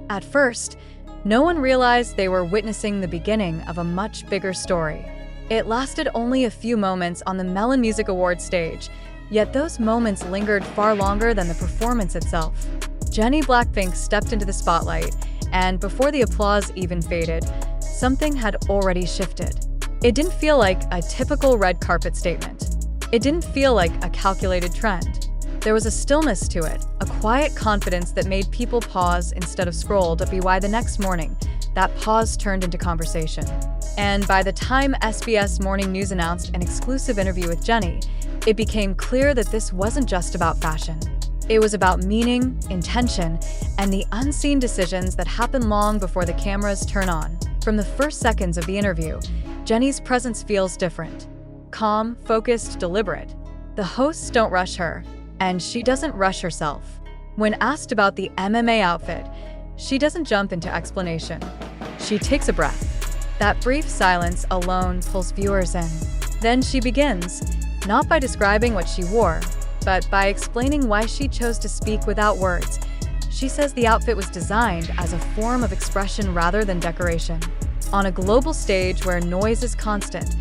At first, no one realized they were witnessing the beginning of a much bigger story. It lasted only a few moments on the Melon Music Awards stage, yet those moments lingered far longer than the performance itself. Jennie BLACKPINK stepped into the spotlight, and before the applause even faded, something had already shifted. It didn't feel like a typical red carpet statement. It didn't feel like a calculated trend. There was a stillness to it, a quiet confidence that made people pause instead of scroll. Why the next morning, that pause turned into conversation. And by the time SBS Morning News announced an exclusive interview with Jennie, it became clear that this wasn't just about fashion. It was about meaning, intention, and the unseen decisions that happen long before the cameras turn on. From the first seconds of the interview, Jennie's presence feels different. Calm, focused, deliberate. The hosts don't rush her, and she doesn't rush herself. When asked about the MMA outfit, she doesn't jump into explanation. She takes a breath. That brief silence alone pulls viewers in. Then she begins, not by describing what she wore, but by explaining why she chose to speak without words. She says the outfit was designed as a form of expression rather than decoration. On a global stage where noise is constant,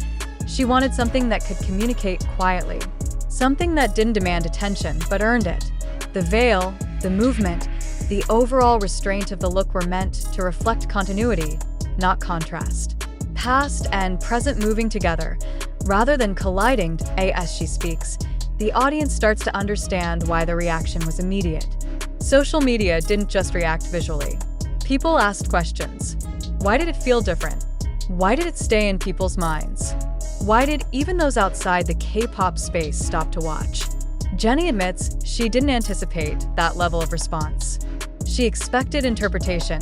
she wanted something that could communicate quietly. Something that didn't demand attention, but earned it. The veil, the movement, the overall restraint of the look were meant to reflect continuity, not contrast. Past and present moving together, rather than colliding. As she speaks, the audience starts to understand why the reaction was immediate. Social media didn't just react visually. People asked questions. Why did it feel different? Why did it stay in people's minds? Why did even those outside the K-pop space stop to watch? Jennie admits she didn't anticipate that level of response. She expected interpretation,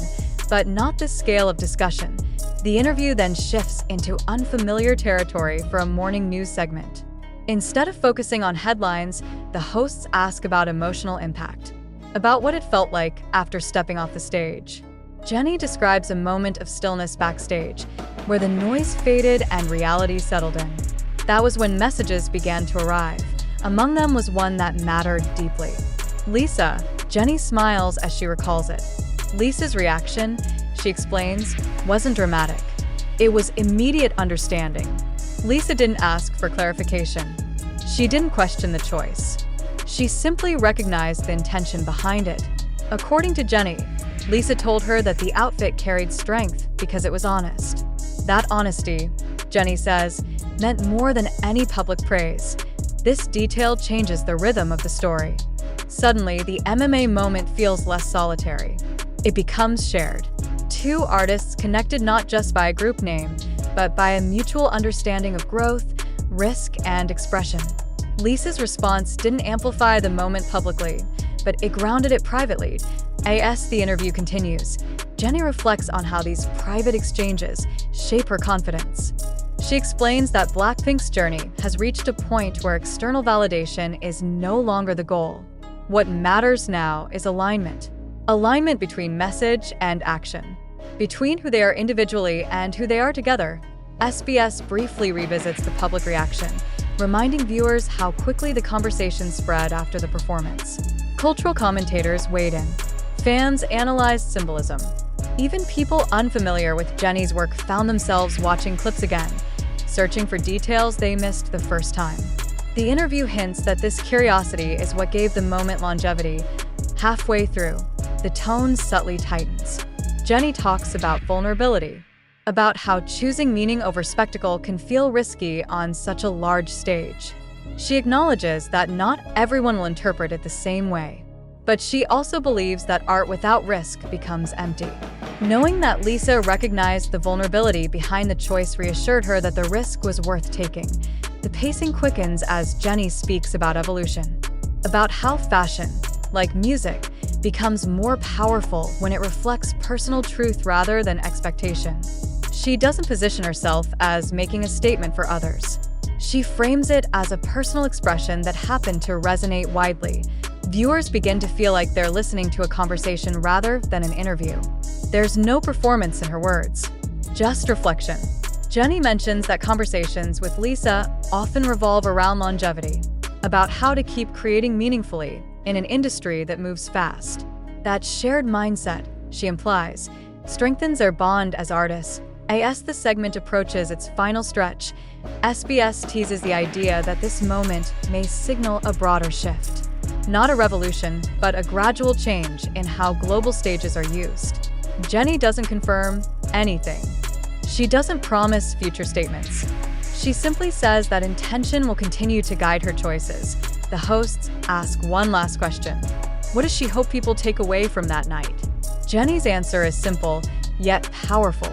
but not this scale of discussion. The interview then shifts into unfamiliar territory for a morning news segment. Instead of focusing on headlines, the hosts ask about emotional impact, about what it felt like after stepping off the stage. Jennie describes a moment of stillness backstage, where the noise faded and reality settled in. That was when messages began to arrive. Among them was one that mattered deeply. Lisa. Jennie smiles as she recalls it. Lisa's reaction, she explains, wasn't dramatic. It was immediate understanding. Lisa didn't ask for clarification. She didn't question the choice. She simply recognized the intention behind it. According to Jennie, Lisa told her that the outfit carried strength because it was honest. That honesty, Jennie says, meant more than any public praise. This detail changes the rhythm of the story. Suddenly, the MMA moment feels less solitary. It becomes shared. Two artists connected not just by a group name, but by a mutual understanding of growth, risk, and expression. Lisa's response didn't amplify the moment publicly, but it grounded it privately. As the interview continues, Jennie reflects on how these private exchanges shape her confidence. She explains that BLACKPINK's journey has reached a point where external validation is no longer the goal. What matters now is alignment. Alignment between message and action. Between who they are individually and who they are together. SBS briefly revisits the public reaction, reminding viewers how quickly the conversation spread after the performance. Cultural commentators weighed in. Fans analyzed symbolism. Even people unfamiliar with Jennie's work found themselves watching clips again, searching for details they missed the first time. The interview hints that this curiosity is what gave the moment longevity. Halfway through, the tone subtly tightens. Jennie talks about vulnerability, about how choosing meaning over spectacle can feel risky on such a large stage. She acknowledges that not everyone will interpret it the same way. But she also believes that art without risk becomes empty. Knowing that Lisa recognized the vulnerability behind the choice reassured her that the risk was worth taking. The pacing quickens as Jennie speaks about evolution, about how fashion, like music, becomes more powerful when it reflects personal truth rather than expectation. She doesn't position herself as making a statement for others. She frames it as a personal expression that happened to resonate widely. Viewers begin to feel like they're listening to a conversation rather than an interview. There's no performance in her words, just reflection. Jennie mentions that conversations with Lisa often revolve around longevity, about how to keep creating meaningfully in an industry that moves fast. That shared mindset, she implies, strengthens their bond as artists. As the segment approaches its final stretch, SBS teases the idea that this moment may signal a broader shift. Not a revolution, but a gradual change in how global stages are used. Jennie doesn't confirm anything. She doesn't promise future statements. She simply says that intention will continue to guide her choices. The hosts ask one last question. What does she hope people take away from that night? Jennie's answer is simple, yet powerful.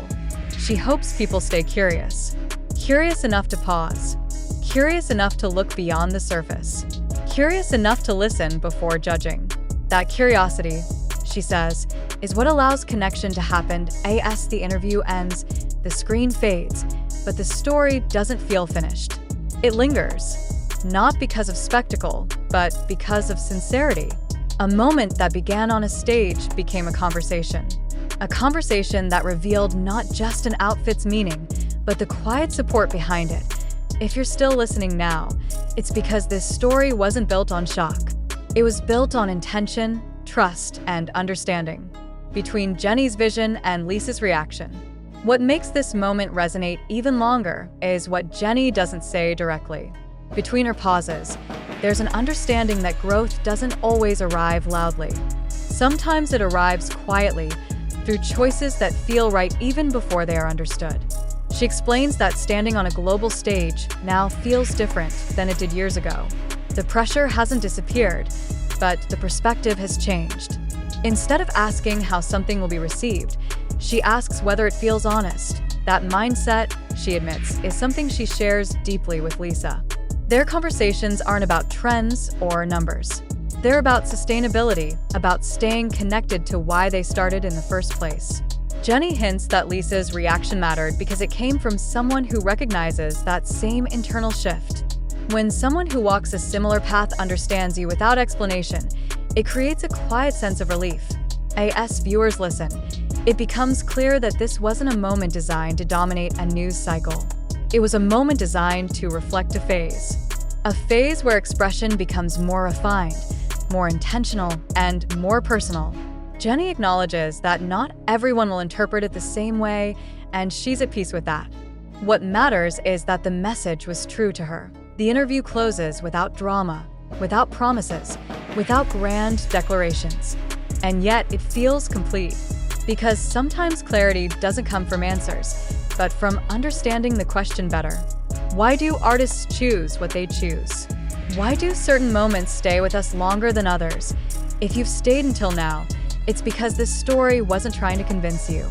She hopes people stay curious. Curious enough to pause. Curious enough to look beyond the surface. Curious enough to listen before judging. That curiosity, she says, is what allows connection to happen. As the interview ends, the screen fades, but the story doesn't feel finished. It lingers, not because of spectacle, but because of sincerity. A moment that began on a stage became a conversation. A conversation that revealed not just an outfit's meaning, but the quiet support behind it. If you're still listening now, it's because this story wasn't built on shock. It was built on intention, trust, and understanding. Between Jennie's vision and Lisa's reaction. What makes this moment resonate even longer is what Jennie doesn't say directly. Between her pauses, there's an understanding that growth doesn't always arrive loudly. Sometimes it arrives quietly, through choices that feel right even before they are understood. She explains that standing on a global stage now feels different than it did years ago. The pressure hasn't disappeared, but the perspective has changed. Instead of asking how something will be received, she asks whether it feels honest. That mindset, she admits, is something she shares deeply with Lisa. Their conversations aren't about trends or numbers. They're about sustainability, about staying connected to why they started in the first place. Jennie hints that Lisa's reaction mattered because it came from someone who recognizes that same internal shift. When someone who walks a similar path understands you without explanation, it creates a quiet sense of relief. As viewers listen, it becomes clear that this wasn't a moment designed to dominate a news cycle. It was a moment designed to reflect a phase where expression becomes more refined, more intentional, and more personal. Jennie acknowledges that not everyone will interpret it the same way, and she's at peace with that. What matters is that the message was true to her. The interview closes without drama, without promises, without grand declarations. And yet it feels complete, because sometimes clarity doesn't come from answers, but from understanding the question better. Why do artists choose what they choose? Why do certain moments stay with us longer than others? If you've stayed until now, it's because this story wasn't trying to convince you.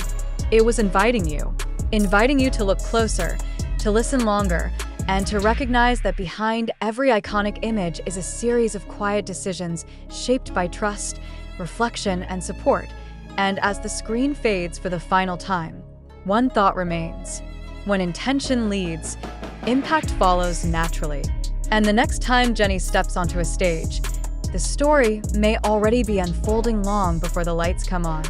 It was inviting you to look closer, to listen longer, and to recognize that behind every iconic image is a series of quiet decisions shaped by trust, reflection, and support. And as the screen fades for the final time, one thought remains. When intention leads, impact follows naturally. And the next time Jennie steps onto a stage, the story may already be unfolding long before the lights come on.